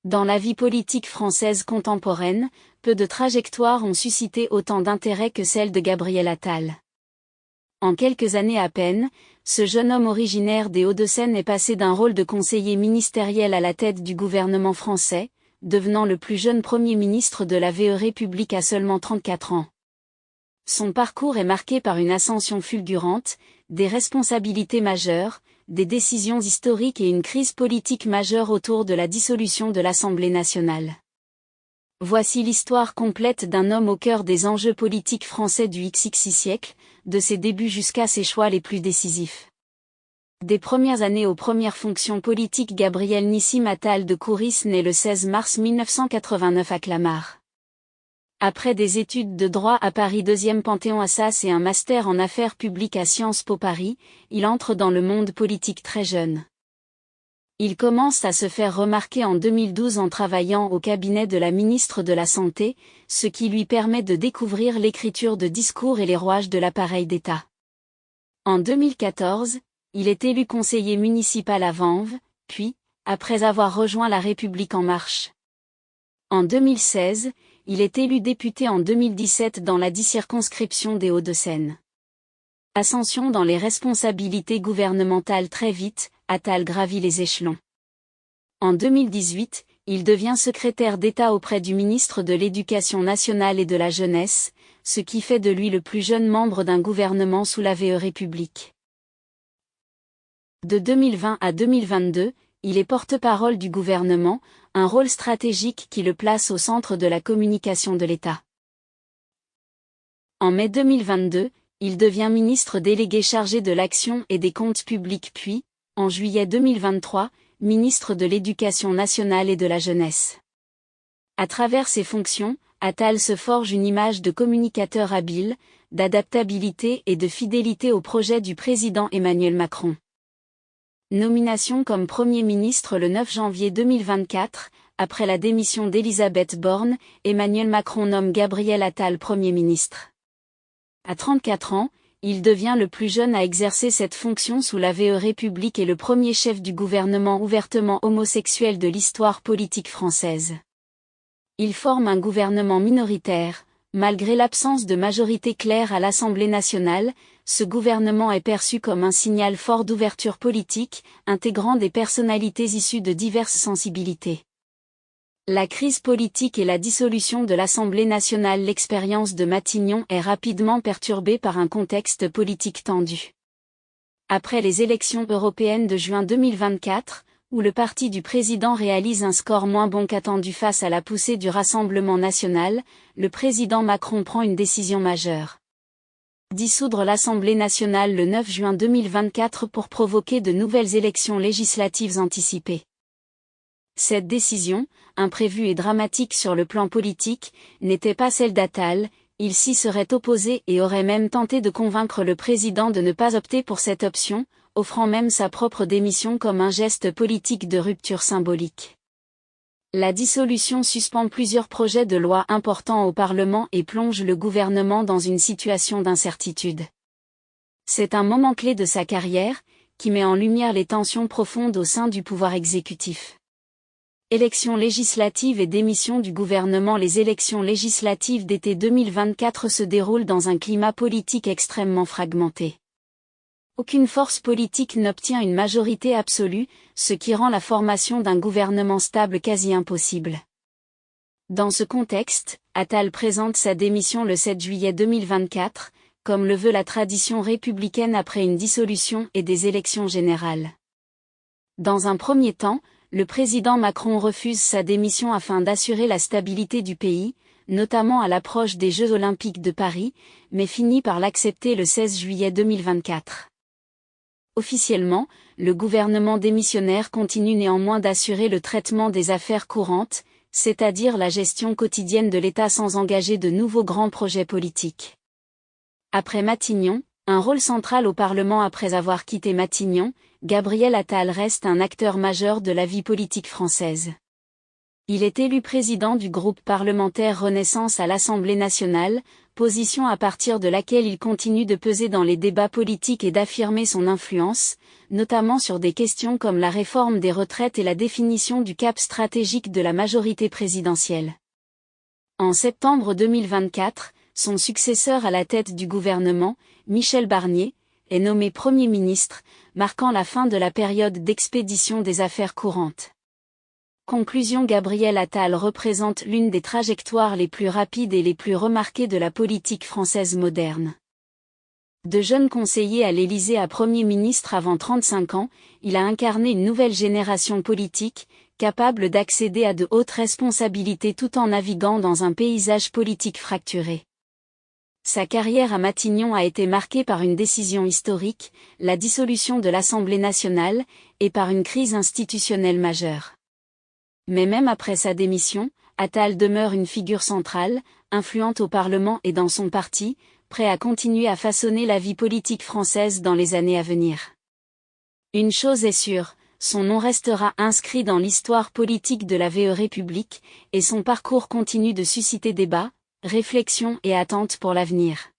Dans la vie politique française contemporaine, peu de trajectoires ont suscité autant d'intérêt que celle de Gabriel Attal. En quelques années à peine, ce jeune homme originaire des Hauts-de-Seine est passé d'un rôle de conseiller ministériel à la tête du gouvernement français, devenant le plus jeune Premier ministre de la République à seulement 34 ans. Son parcours est marqué par une ascension fulgurante, des responsabilités majeures, des décisions historiques et une crise politique majeure autour de la dissolution de l'Assemblée nationale. Voici l'histoire complète d'un homme au cœur des enjeux politiques français du XXI siècle, de ses débuts jusqu'à ses choix les plus décisifs. Des premières années aux premières fonctions politiques, Gabriel Nissim Attal de Couris naît le 16 mars 1989 à Clamart. Après des études de droit à Paris 2e Panthéon-Assas et un master en affaires publiques à Sciences Po Paris, il entre dans le monde politique très jeune. Il commence à se faire remarquer en 2012 en travaillant au cabinet de la ministre de la Santé, ce qui lui permet de découvrir l'écriture de discours et les rouages de l'appareil d'État. En 2014, il est élu conseiller municipal à Vanves, puis, après avoir rejoint La République En Marche. En 2016, il est élu député en 2017 dans la 10 circonscription des Hauts-de-Seine. Ascension dans les responsabilités gouvernementales très vite, Attal gravit les échelons. En 2018, il devient secrétaire d'État auprès du ministre de l'Éducation nationale et de la Jeunesse, ce qui fait de lui le plus jeune membre d'un gouvernement sous la République. De 2020 à 2022, il est porte-parole du gouvernement, un rôle stratégique qui le place au centre de la communication de l'État. En mai 2022, il devient ministre délégué chargé de l'action et des comptes publics puis, en juillet 2023, ministre de l'Éducation nationale et de la Jeunesse. À travers ses fonctions, Attal se forge une image de communicateur habile, d'adaptabilité et de fidélité au projet du président Emmanuel Macron. Nomination comme Premier ministre le 9 janvier 2024, après la démission d'Elisabeth Borne, Emmanuel Macron nomme Gabriel Attal Premier ministre. À 34 ans, il devient le plus jeune à exercer cette fonction sous la République et le premier chef du gouvernement ouvertement homosexuel de l'histoire politique française. Il forme un gouvernement minoritaire. Malgré l'absence de majorité claire à l'Assemblée nationale, ce gouvernement est perçu comme un signal fort d'ouverture politique, intégrant des personnalités issues de diverses sensibilités. La crise politique et la dissolution de l'Assemblée nationale. L'expérience de Matignon est rapidement perturbée par un contexte politique tendu. Après les élections européennes de juin 2024, où le parti du président réalise un score moins bon qu'attendu face à la poussée du Rassemblement national, le président Macron prend une décision majeure. Dissoudre l'Assemblée nationale le 9 juin 2024 pour provoquer de nouvelles élections législatives anticipées. Cette décision, imprévue et dramatique sur le plan politique, n'était pas celle d'Attal. Il s'y serait opposé et aurait même tenté de convaincre le président de ne pas opter pour cette option, offrant même sa propre démission comme un geste politique de rupture symbolique. La dissolution suspend plusieurs projets de loi importants au Parlement et plonge le gouvernement dans une situation d'incertitude. C'est un moment clé de sa carrière, qui met en lumière les tensions profondes au sein du pouvoir exécutif. Élections législatives et démission du gouvernement. Les élections législatives d'été 2024 se déroulent dans un climat politique extrêmement fragmenté. Aucune force politique n'obtient une majorité absolue, ce qui rend la formation d'un gouvernement stable quasi impossible. Dans ce contexte, Attal présente sa démission le 7 juillet 2024, comme le veut la tradition républicaine après une dissolution et des élections générales. Dans un premier temps, le président Macron refuse sa démission afin d'assurer la stabilité du pays, notamment à l'approche des Jeux Olympiques de Paris, mais finit par l'accepter le 16 juillet 2024. Officiellement, le gouvernement démissionnaire continue néanmoins d'assurer le traitement des affaires courantes, c'est-à-dire la gestion quotidienne de l'État sans engager de nouveaux grands projets politiques. Après Matignon, un rôle central au Parlement. Après avoir quitté Matignon, Gabriel Attal reste un acteur majeur de la vie politique française. Il est élu président du groupe parlementaire Renaissance à l'Assemblée nationale, position à partir de laquelle il continue de peser dans les débats politiques et d'affirmer son influence, notamment sur des questions comme la réforme des retraites et la définition du cap stratégique de la majorité présidentielle. En septembre 2024, son successeur à la tête du gouvernement, Michel Barnier, est nommé Premier ministre, marquant la fin de la période d'expédition des affaires courantes. Conclusion: Gabriel Attal représente l'une des trajectoires les plus rapides et les plus remarquées de la politique française moderne. De jeune conseiller à l'Élysée à Premier ministre avant 35 ans, il a incarné une nouvelle génération politique, capable d'accéder à de hautes responsabilités tout en naviguant dans un paysage politique fracturé. Sa carrière à Matignon a été marquée par une décision historique, la dissolution de l'Assemblée nationale, et par une crise institutionnelle majeure. Mais même après sa démission, Attal demeure une figure centrale, influente au Parlement et dans son parti, prêt à continuer à façonner la vie politique française dans les années à venir. Une chose est sûre, son nom restera inscrit dans l'histoire politique de la République, et son parcours continue de susciter débats, réflexions et attentes pour l'avenir.